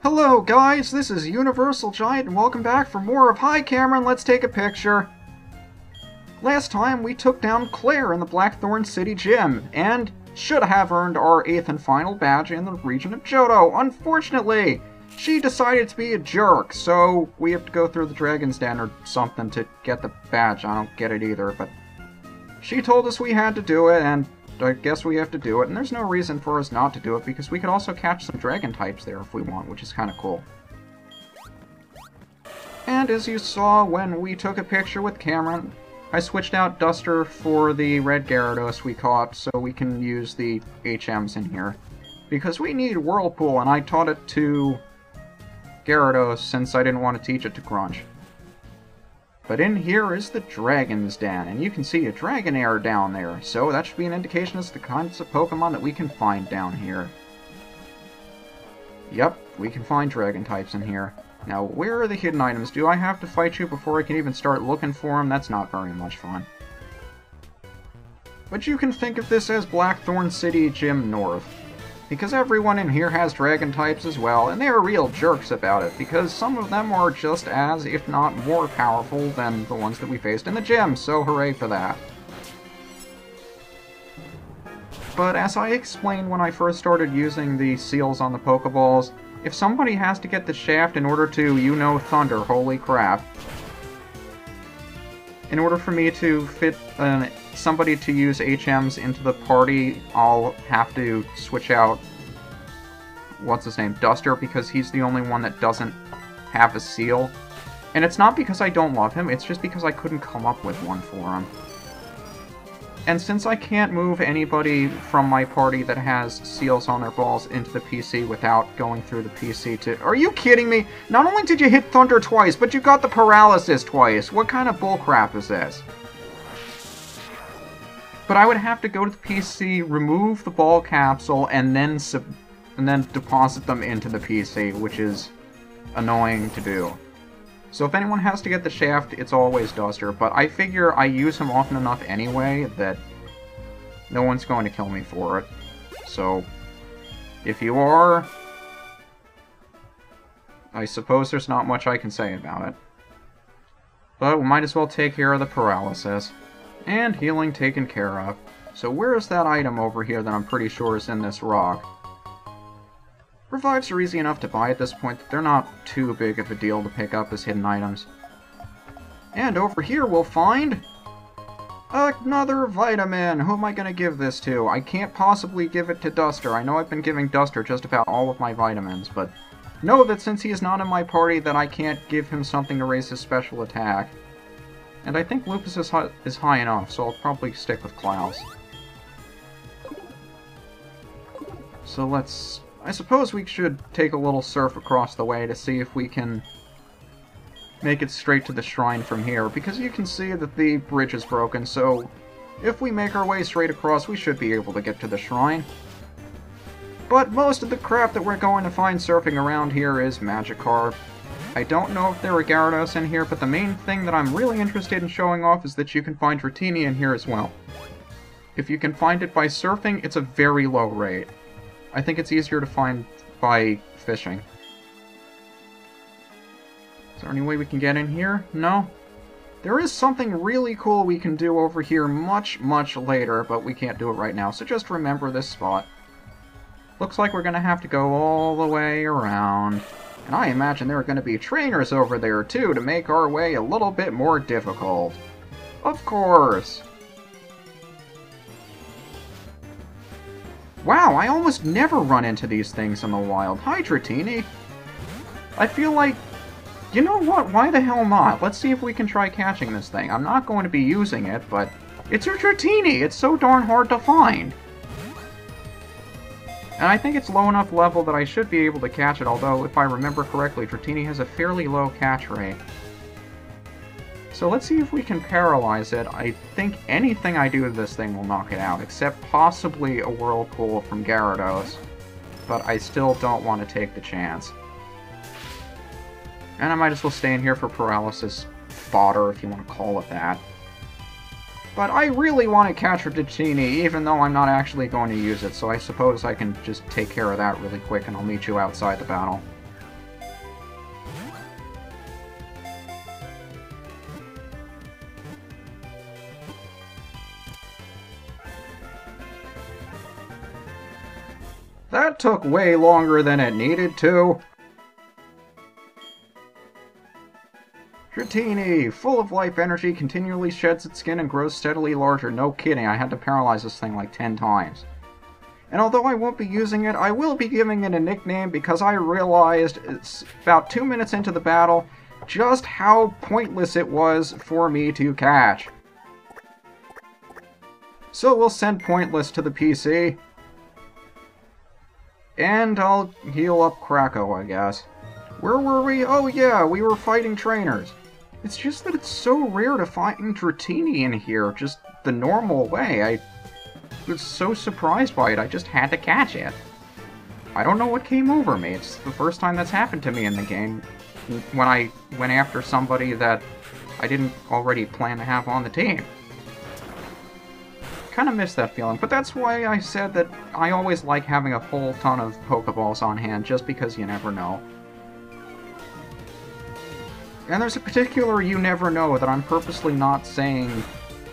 Hello guys, this is UniversalGiant and welcome back for more of Hi Cameron, Let's Take a Picture. Last time we took down Clair in the Blackthorn City gym, and should have earned our 8th and final badge in the region of Johto. Unfortunately, she decided to be a jerk, so we have to go through the Dragon's Den or something to get the badge. I don't get it either, but she told us we had to do it, and I guess we have to do it, and there's no reason for us not to do it, because we could also catch some dragon types there if we want, which is kind of cool. And as you saw when we took a picture with Cameron, I switched out Duster for the red Gyarados we caught, so we can use the HMs in here. Because we need Whirlpool, and I taught it to Gyarados since I didn't want to teach it to Grunch. But in here is the Dragon's Den, and you can see a Dragonair down there, so that should be an indication as to the kinds of Pokemon that we can find down here. Yep, we can find Dragon types in here. Now, where are the hidden items? Do I have to fight you before I can even start looking for them? That's not very much fun. But you can think of this as Blackthorn City Gym North, because everyone in here has dragon types as well, and they're real jerks about it, because some of them are just as, if not more powerful than the ones that we faced in the gym, so hooray for that. But as I explained when I first started using the seals on the Pokeballs, if somebody has to get the shaft in order to, thunder, holy crap. In order for me to fit somebody to use HMs into the party, I'll have to switch out, Duster, because he's the only one that doesn't have a seal. And it's not because I don't love him, it's just because I couldn't come up with one for him. And since I can't move anybody from my party that has seals on their balls into the PC without going through the PC to... Are you kidding me? Not only did you hit Thunder twice, but you got the paralysis twice. What kind of bullcrap is this? But I would have to go to the PC, remove the ball capsule, and then deposit them into the PC, which is annoying to do. So if anyone has to get the shaft, it's always Duster, but I figure I use him often enough anyway that no one's going to kill me for it. So, if you are, I suppose there's not much I can say about it. But we might as well take care of the paralysis. And healing taken care of. So where's that item over here that I'm pretty sure is in this rock? Revives are easy enough to buy at this point that they're not too big of a deal to pick up as hidden items. And over here we'll find another vitamin! Who am I going to give this to? I can't possibly give it to Duster. I know I've been giving Duster just about all of my vitamins, but know that since he is not in my party that I can't give him something to raise his special attack. And I think Lupus is high enough, so I'll probably stick with Klaus. So I suppose we should take a little surf across the way to see if we can make it straight to the shrine from here, because you can see that the bridge is broken, so if we make our way straight across, we should be able to get to the shrine. But most of the crap that we're going to find surfing around here is Magikarp. I don't know if there are Gyarados in here, but the main thing that I'm really interested in showing off is that you can find Dratini in here as well. If you can find it by surfing, it's a very low rate. I think it's easier to find by fishing. Is there any way we can get in here? No? There is something really cool we can do over here much, much later, but we can't do it right now, so just remember this spot. Looks like we're going to have to go all the way around. And I imagine there are going to be trainers over there, too, to make our way a little bit more difficult. Of course! Wow, I almost never run into these things in the wild. Hi, Dratini! I feel like... You know what? Why the hell not? Let's see if we can try catching this thing. I'm not going to be using it, but... It's a Dratini! It's so darn hard to find! And I think it's low enough level that I should be able to catch it, although, if I remember correctly, Dratini has a fairly low catch rate. So let's see if we can paralyze it. I think anything I do to this thing will knock it out, except possibly a Whirlpool from Gyarados. But I still don't want to take the chance. And I might as well stay in here for paralysis fodder, if you want to call it that. But I really want to catch Dratini, even though I'm not actually going to use it, so I suppose I can just take care of that really quick and I'll meet you outside the battle. that took way longer than it needed to. Dratini, full of life energy, continually sheds its skin and grows steadily larger. No kidding, I had to paralyze this thing like 10 times. And although I won't be using it, I will be giving it a nickname because I realized it's about 2 minutes into the battle just how pointless it was for me to catch. So we'll send Pointless to the PC. And I'll heal up Krako, I guess. Where were we? Oh yeah, we were fighting trainers. It's just that it's so rare to find Dratini in here, just the normal way. I was so surprised by it, I just had to catch it. I don't know what came over me. It's the first time that's happened to me in the game. When I went after somebody that I didn't already plan to have on the team. Kind of miss that feeling, but that's why I said that I always like having a whole ton of Pokeballs on hand, just because you never know. And there's a particular you never know that I'm purposely not saying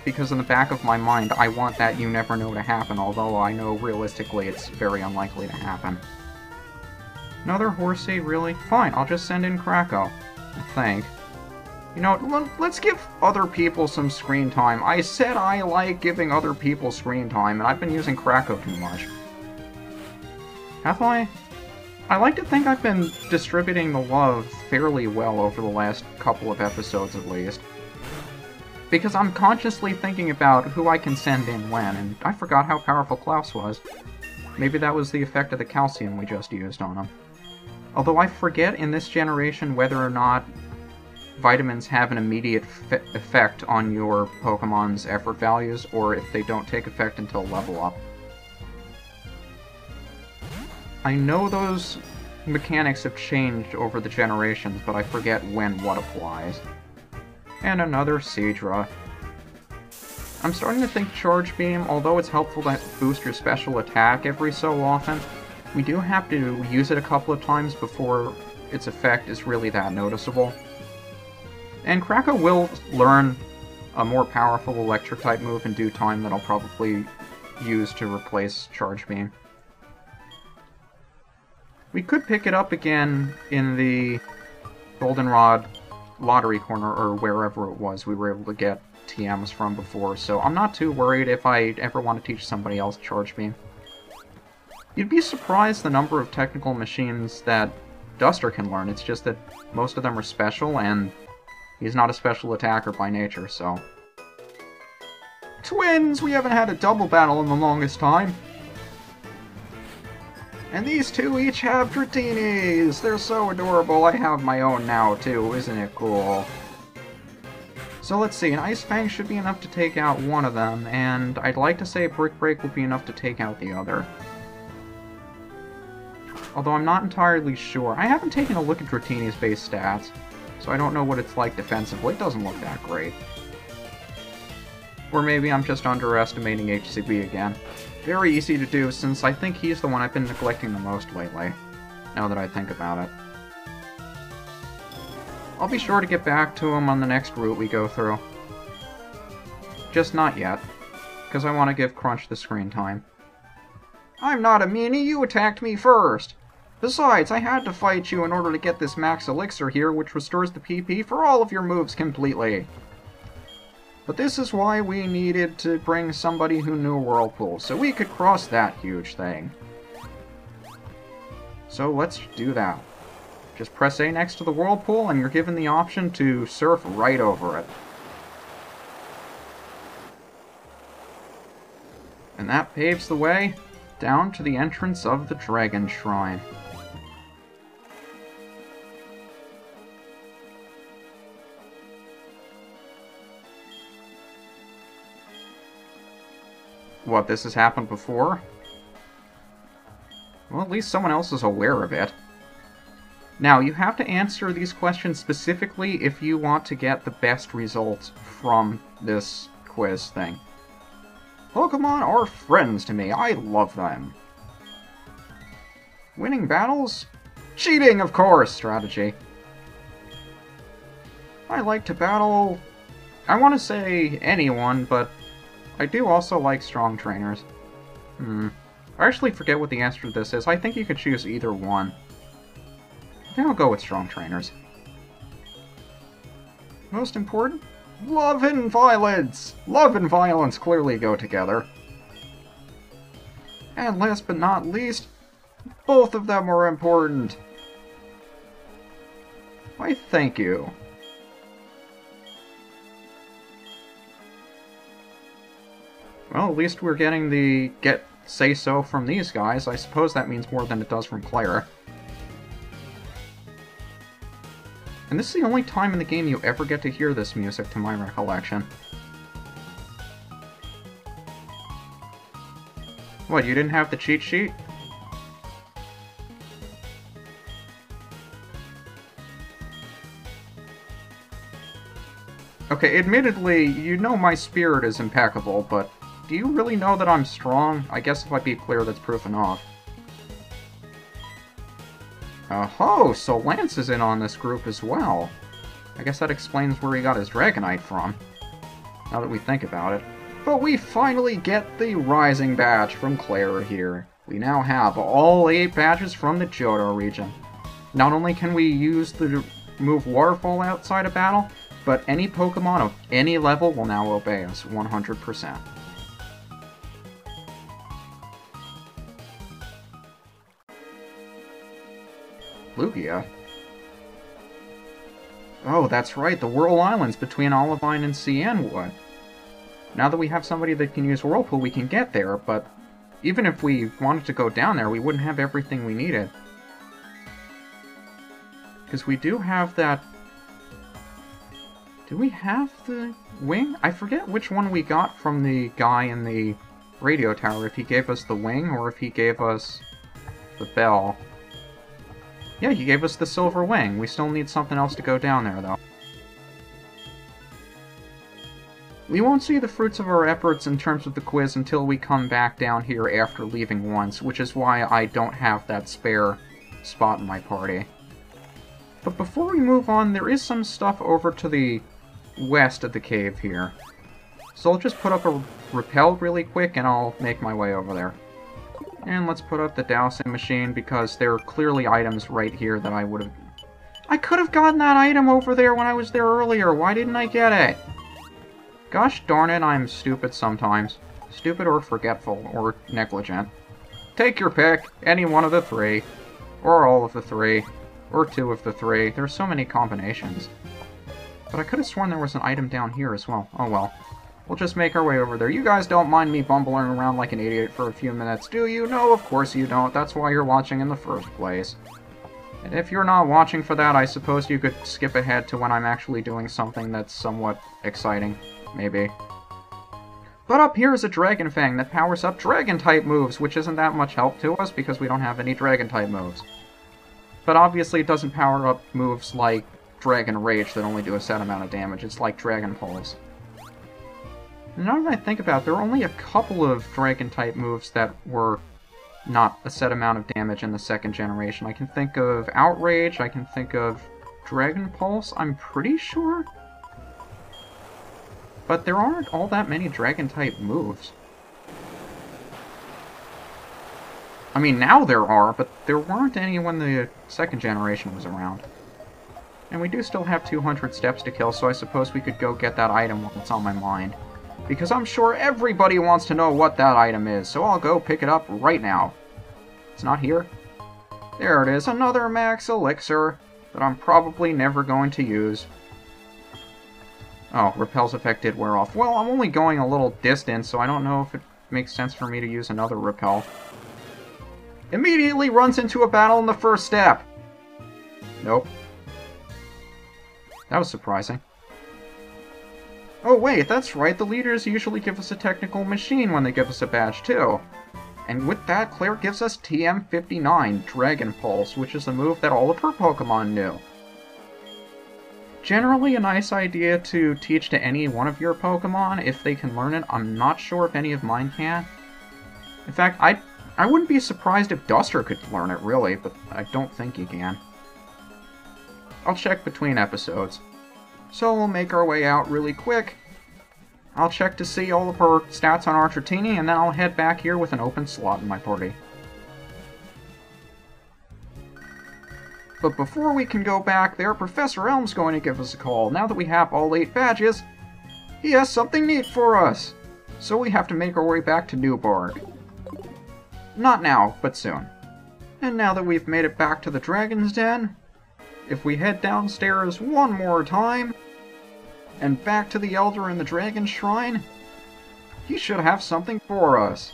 because in the back of my mind I want that you never know to happen, although I know realistically it's very unlikely to happen. Another Horsey, really? Fine, I'll just send in Krako, I think. You know, let's give other people some screen time. I said I like giving other people screen time, and I've been using Krako too much. Have I? I like to think I've been distributing the love fairly well over the last couple of episodes at least. Because I'm consciously thinking about who I can send in when, and I forgot how powerful Klaus was. Maybe that was the effect of the calcium we just used on him. Although I forget in this generation whether or not vitamins have an immediate effect on your Pokemon's effort values, or if they don't take effect until level up. I know those mechanics have changed over the generations, but I forget when what applies. And another Seadra. I'm starting to think Charge Beam, although it's helpful to boost your special attack every so often, we do have to use it a couple of times before its effect is really that noticeable. And Krako will learn a more powerful Electric-type move in due time that I'll probably use to replace Charge Beam. We could pick it up again in the Goldenrod lottery corner, or wherever it was we were able to get TMs from before, so I'm not too worried if I ever want to teach somebody else Charge Beam. You'd be surprised the number of technical machines that Duster can learn. It's just that most of them are special, and he's not a special attacker by nature, so... Twins! We haven't had a double battle in the longest time! And these two each have Dratinis! They're so adorable, I have my own now, too. Isn't it cool? So let's see, an Ice Fang should be enough to take out one of them, and I'd like to say Brick Break will be enough to take out the other. Although I'm not entirely sure. I haven't taken a look at Dratini's base stats, so I don't know what it's like defensively. It doesn't look that great. Or maybe I'm just underestimating HCB again. Very easy to do, since I think he's the one I've been neglecting the most lately, now that I think about it. I'll be sure to get back to him on the next route we go through. Just not yet, because I want to give Crunch the screen time. I'm not a meanie, you attacked me first! Besides, I had to fight you in order to get this max elixir here, which restores the PP for all of your moves completely. But this is why we needed to bring somebody who knew Whirlpool, so we could cross that huge thing. So let's do that. Just press A next to the Whirlpool, and you're given the option to surf right over it. And that paves the way down to the entrance of the Dragon Shrine. What, this has happened before? Well, at least someone else is aware of it. Now, you have to answer these questions specifically if you want to get the best results from this quiz thing. Pokemon are friends to me. I love them. Winning battles? Cheating, of course! Strategy. I like to battle... I want to say anyone, but I do also like strong trainers. I actually forget what the answer to this is. I think you could choose either one. I think I'll go with strong trainers. Most important? Love and violence! Love and violence clearly go together. And last but not least, both of them are important. Why, thank you. Well, at least we're getting the say-so from these guys. I suppose that means more than it does from Clair. And this is the only time in the game you ever get to hear this music, to my recollection. What, you didn't have the cheat sheet? Okay, admittedly, you know my spirit is impeccable, but do you really know that I'm strong? I guess if I be clear, that's proof enough. Oh, so Lance is in on this group as well. I guess that explains where he got his Dragonite from, now that we think about it. But we finally get the Rising badge from Clair here. We now have all 8 badges from the Johto region. Not only can we use the move Waterfall outside of battle, but any Pokemon of any level will now obey us 100%. Lugia? Oh, that's right, the Whirl Islands between Olivine and Cianwood. Now that we have somebody that can use Whirlpool, we can get there, but even if we wanted to go down there, we wouldn't have everything we needed. Because we do have that... Do we have the wing? I forget which one we got from the guy in the radio tower, if he gave us the wing or if he gave us the bell. Yeah, he gave us the silver wing. We still need something else to go down there, though. We won't see the fruits of our efforts in terms of the quiz until we come back down here after leaving once, which is why I don't have that spare spot in my party. But before we move on, there is some stuff over to the west of the cave here. So I'll just put up a repel really quick and I'll make my way over there. And let's put up the dowsing machine because there are clearly items right here that I would have... I could have gotten that item over there when I was there earlier. Why didn't I get it? Gosh darn it, I'm stupid sometimes. Stupid or forgetful or negligent. Take your pick, any one of the 3. Or all of the 3. Or 2 of the 3. There's so many combinations. But I could have sworn there was an item down here as well. Oh well. We'll just make our way over there. You guys don't mind me bumbling around like an idiot for a few minutes, do you? No, of course you don't. That's why you're watching in the first place. And if you're not watching for that, I suppose you could skip ahead to when I'm actually doing something that's somewhat exciting. Maybe. But up here is a Dragon Fang that powers up Dragon-type moves, which isn't that much help to us because we don't have any Dragon-type moves. But obviously it doesn't power up moves like Dragon Rage that only do a set amount of damage. It's like Dragon Pulse. And now that I think about it, there are only a couple of Dragon-type moves that were not a set amount of damage in the second generation. I can think of Outrage, I can think of Dragon Pulse, I'm pretty sure? But there aren't all that many Dragon-type moves. I mean, now there are, but there weren't any when the second generation was around. And we do still have 200 steps to kill, so I suppose we could go get that item while it's on my mind. Because I'm sure everybody wants to know what that item is, so I'll go pick it up right now. It's not here? There it is, another max elixir that I'm probably never going to use. Oh, Repel's effect did wear off. Well, I'm only going a little distance, so I don't know if it makes sense for me to use another Repel. Immediately runs into a battle in the first step! Nope. That was surprising. Oh wait, that's right, the leaders usually give us a technical machine when they give us a badge too. And with that, Clair gives us TM59, Dragon Pulse, which is a move that all of her Pokemon knew. Generally a nice idea to teach to any one of your Pokemon if they can learn it. I'm not sure if any of mine can. In fact, I wouldn't be surprised if Duster could learn it, really, but I don't think he can. I'll check between episodes. So we'll make our way out really quick. I'll check to see all of her stats on our Dratini, and then I'll head back here with an open slot in my party. But before we can go back there, Professor Elm's going to give us a call. Now that we have all 8 badges, he has something neat for us. So we have to make our way back to Newbark. Not now, but soon. And now that we've made it back to the Dragon's Den, if we head downstairs one more time, and back to the Elder in the Dragon Shrine, he should have something for us.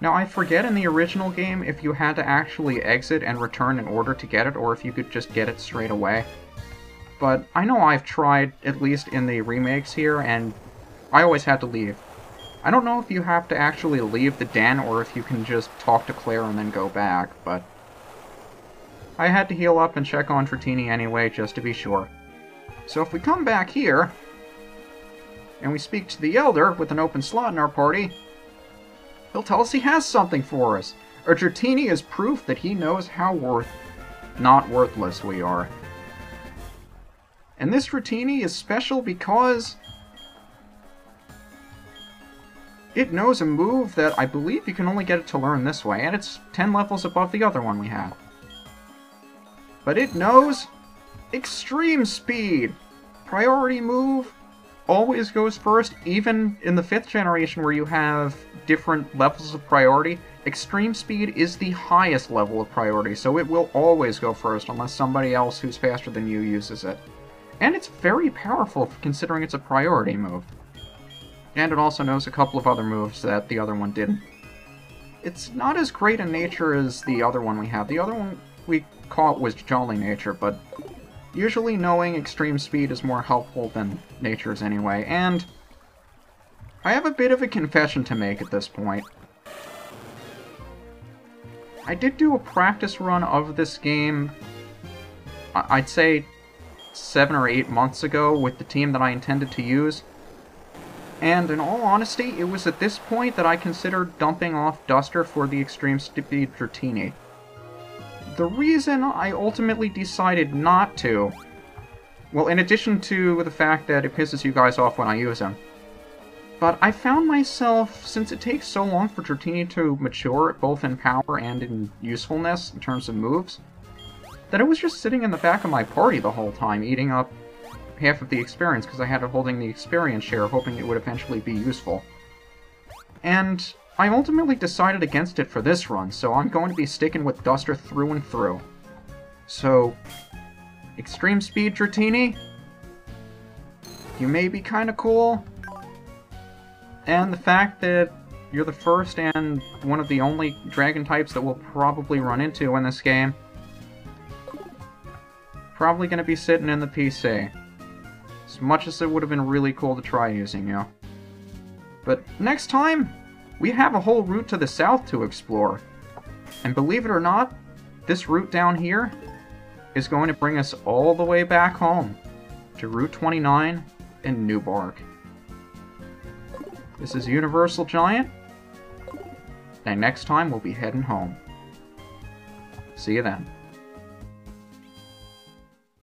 Now, I forget in the original game if you had to actually exit and return in order to get it, or if you could just get it straight away. But I know I've tried, at least in the remakes here, and I always had to leave. I don't know if you have to actually leave the den, or if you can just talk to Clair and then go back, but I had to heal up and check on Dratini anyway, just to be sure. So if we come back here, and we speak to the Elder with an open slot in our party, he'll tell us he has something for us. Our Dratini is proof that he knows how not worthless we are. And this Dratini is special because it knows a move that I believe you can only get it to learn this way, and it's 10 levels above the other one we have. But it knows Extreme Speed! Priority move always goes first, even in the 5th generation where you have different levels of priority. Extreme Speed is the highest level of priority, so it will always go first unless somebody else who's faster than you uses it. And it's very powerful considering it's a priority move. And it also knows a couple of other moves that the other one didn't. It's not as great in nature as the other one we have. The other one we caught was Jolly Nature, but usually knowing Extreme Speed is more helpful than Nature's anyway, and I have a bit of a confession to make at this point. I did do a practice run of this game, I'd say 7 or 8 months ago with the team that I intended to use, and in all honesty, it was at this point that I considered dumping off Duster for the Extreme Speed Dratini. The reason I ultimately decided not to, well, in addition to the fact that it pisses you guys off when I use him, but I found myself, since it takes so long for Dratini to mature, both in power and in usefulness in terms of moves, that it was just sitting in the back of my party the whole time, eating up half of the experience because I had it holding the experience share, hoping it would eventually be useful. And I ultimately decided against it for this run, so I'm going to be sticking with Duster through and through. So, Extreme Speed Dratini, you may be kinda cool, and the fact that you're the first and one of the only dragon types that we'll probably run into in this game, probably gonna be sitting in the PC. As much as it would have been really cool to try using you. But next time, we have a whole route to the south to explore. And believe it or not, this route down here is going to bring us all the way back home to Route 29 in Newbark. This is UniversalGiant, and next time we'll be heading home. See you then.